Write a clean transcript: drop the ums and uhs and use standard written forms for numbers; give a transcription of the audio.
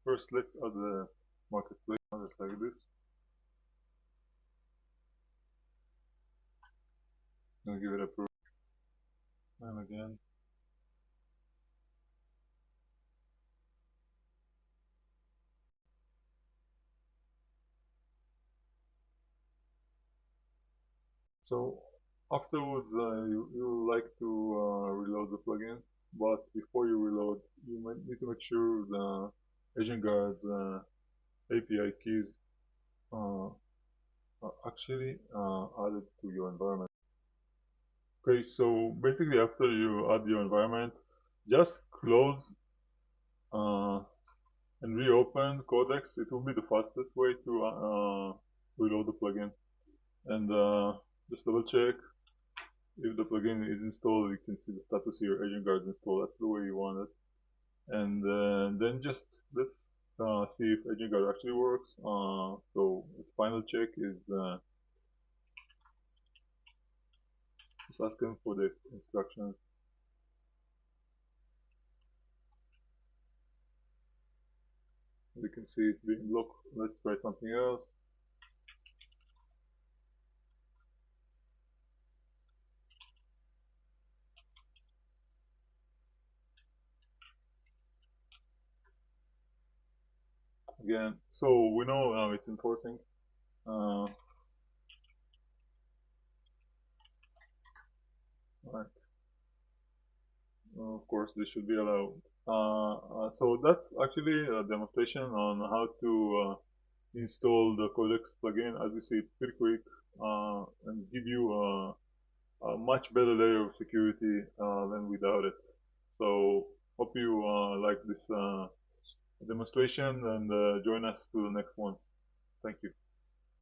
First, let's add the marketplace just like this. I'll give it a proof. And again. So afterwards, you like to reload the plugin, but before you reload, you might need to make sure the agent guards API keys uh, are actually added to your environment. Okay, so basically after you add your environment, just close uh, and reopen Codex. It will be the fastest way to reload the plugin. And just double check if the plugin is installed. You can see the status here, agent guards installed. That's the way you want it. And then just let's see if agent guard actually works. So the final check is just asking for the instructions. You can see it's being blocked. Let's try something else. Again, so we know it's enforcing. Right. Of course, this should be allowed. So that's actually a demonstration on how to install the Codex plugin. As you see, it's pretty quick and give you a much better layer of security than without it. So hope you like this demonstration and join us to the next ones. Thank you.